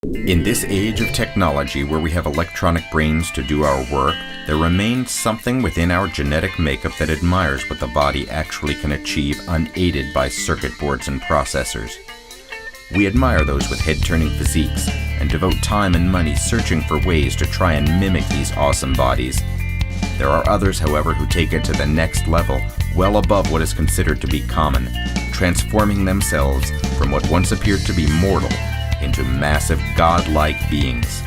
In this age of technology where we have electronic brains to do our work, there remains something within our genetic makeup that admires what the body actually can achieve unaided by circuit boards and processors. We admire those with head-turning physiques and devote time and money searching for ways to try and mimic these awesome bodies. There are others, however, who take it to the next level, well above what is considered to be common, transforming themselves from what once appeared to be mortal into massive godlike beings.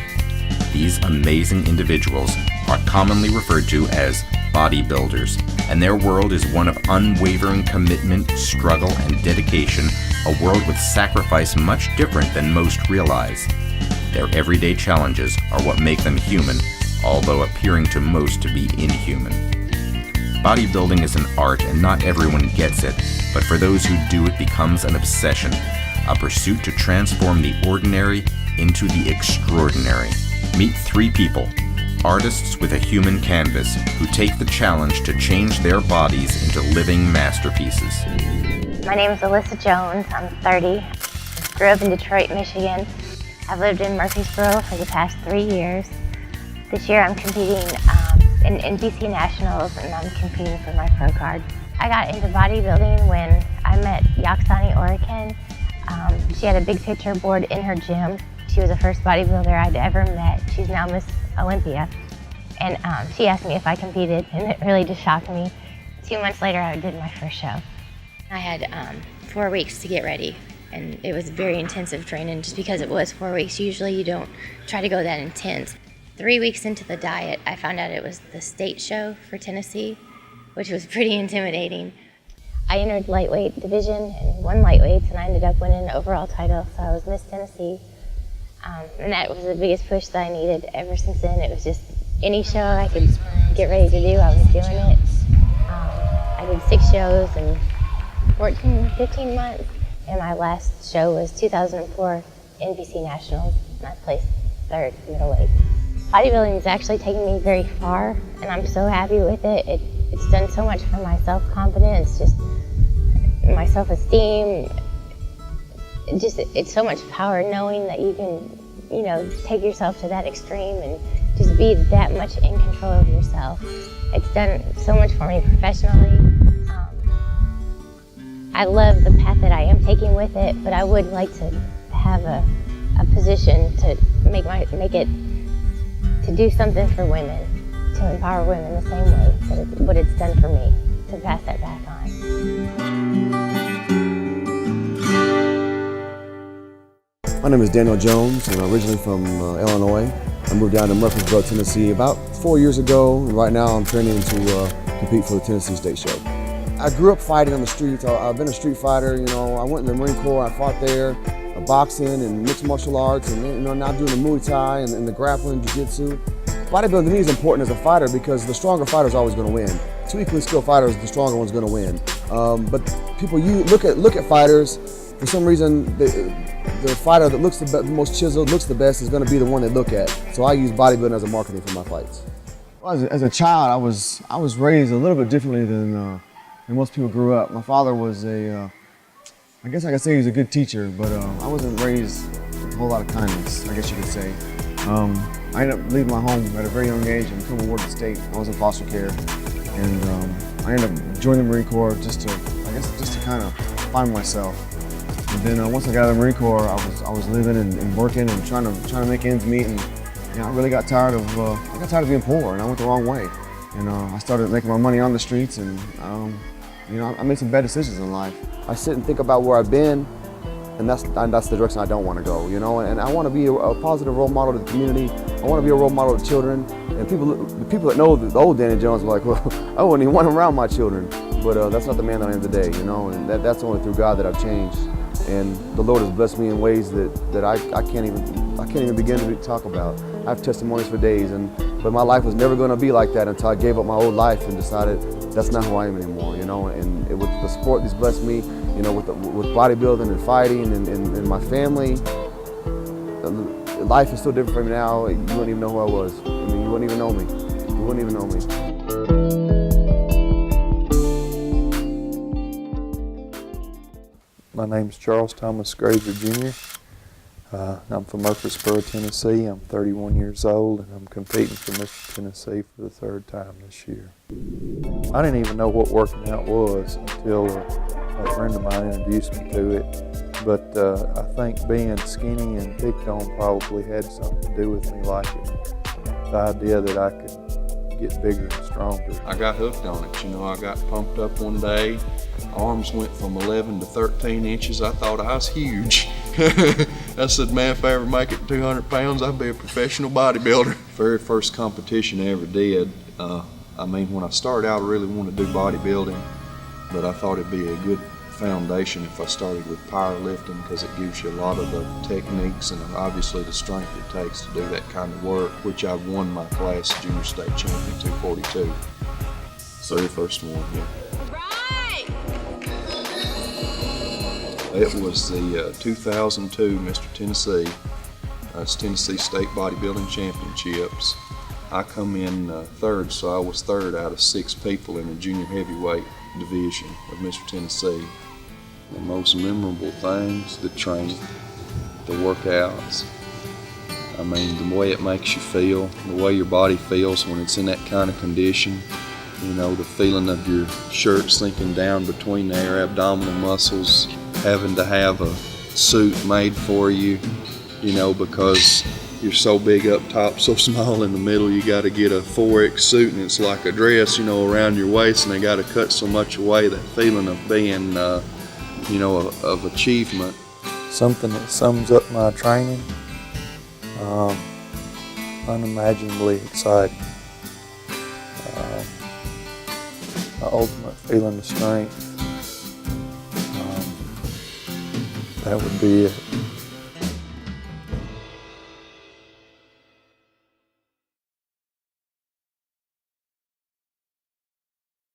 These amazing individuals are commonly referred to as bodybuilders, and their world is one of unwavering commitment, struggle, and dedication, a world with sacrifice much different than most realize. Their everyday challenges are what make them human, although appearing to most to be inhuman. Bodybuilding is an art and not everyone gets it, but for those who do it becomes an obsession, a pursuit to transform the ordinary into the extraordinary. Meet three people, artists with a human canvas, who take the challenge to change their bodies into living masterpieces. My name is Alyssa Jones. I'm 30. Grew up in Detroit, Michigan. I've lived in Murfreesboro for the past 3 years. This year I'm competing in NBC Nationals, and I'm competing for my pro card. I got into bodybuilding when I met Juggtv, Oregon. She had a big picture board in her gym. She was the first bodybuilder I'd ever met. She's now Miss Olympia. And she asked me if I competed, and it really just shocked me. 2 months later, I did my first show. I had 4 weeks to get ready, and it was very intensive training just because it was 4 weeks. Usually you don't try to go that intense. 3 weeks into the diet, I found out it was the state show for Tennessee, which was pretty intimidating. I entered lightweight division and won lightweights, and I ended up winning an overall title, so I was Miss Tennessee. And that was the biggest push that I needed. Ever since then, it was just any show I could get ready to do, I was doing it. I did 6 shows in 15 months, and my last show was 2004 NBC Nationals, and I placed 3rd middleweight. Bodybuilding is actually taking me very far, and I'm so happy with it. It's done so much for my self-confidence, just my self-esteem. It's so much power knowing that you can, take yourself to that extreme and just be that much in control of yourself. It's done so much for me professionally. I love the path that I am taking with it, but I would like to have a position to make it to do something for women, to empower women the same way that what it's done for me, to pass that back on. My name is Daniel Jones, and I'm originally from Illinois. I moved down to Murfreesboro, Tennessee about 4 years ago, and right now I'm training to compete for the Tennessee State Show. I grew up fighting on the streets. I've been a street fighter, I went in the Marine Corps, I fought there, boxing and mixed martial arts, and now doing the Muay Thai and the grappling, jiu-jitsu. Bodybuilding to me is important as a fighter because the stronger fighter is always going to win. 2 equally skilled fighters, the stronger one's going to win. But people, look at fighters. For some reason, the fighter that looks the most chiseled, looks the best, is going to be the one they look at. So I use bodybuilding as a marketing for my fights. Well, as a child, I was raised a little bit differently than most people grew up. My father was I guess I could say he was a good teacher, but I wasn't raised with a whole lot of kindness, I guess you could say. I ended up leaving my home at a very young age and becoming a ward of the state. I was in foster care, and I ended up joining the Marine Corps just to kind of find myself. And then once I got out of the Marine Corps, I was living and working and trying to make ends meet, and I really got tired of being poor, and I went the wrong way. And I started making my money on the streets, and I made some bad decisions in life. I sit and think about where I've been, and that's the direction I don't want to go, And I want to be a positive role model to the community. I want to be a role model to children. And the people that know the old Danny Jones were like, well, I wouldn't even want him around my children. But that's not the man that I am today, And that's only through God that I've changed. And the Lord has blessed me in ways that I can't even begin to talk about. I have testimonies for days, but my life was never going to be like that until I gave up my old life and decided that's not who I am anymore, And with the sport that's blessed me, with bodybuilding and fighting and my family, life is so different from me now. You wouldn't even know who I was. You wouldn't even know me. You wouldn't even know me. My name is Charles Thomas Grazer, Jr. I'm from Murfreesboro, Tennessee. I'm 31 years old, and I'm competing for Mr. Tennessee for the third time this year. I didn't even know what working out was until a friend of mine introduced me to it. But I think being skinny and picked on probably had something to do with me liking the idea that I could get bigger and stronger. I got hooked on it. You know, I got pumped up one day. Arms went from 11 to 13 inches. I thought I was huge. I said, man, if I ever make it 200 pounds, I'll be a professional bodybuilder. Very first competition I ever did. I mean, when I started out, I really wanted to do bodybuilding, but I thought it'd be a good foundation if I started with powerlifting, because it gives you a lot of the techniques and obviously the strength it takes to do that kind of work, which I've won my class junior state champion 242. Very first one, yeah. It was the 2002 Mr. Tennessee. It's Tennessee State Bodybuilding Championships. I come in third, so I was third out of 6 people in the junior heavyweight division of Mr. Tennessee. The most memorable things, the training, the workouts. I mean, the way it makes you feel, the way your body feels when it's in that kind of condition. You know, the feeling of your shirt sinking down between their abdominal muscles, having to have a suit made for you, you know, because you're so big up top, so small in the middle, you got to get a 4X suit, and it's like a dress, you know, around your waist, and they got to cut so much away, that feeling of being, you know, of achievement. Something that sums up my training, unimaginably exciting. My ultimate feeling of strength, that would be it.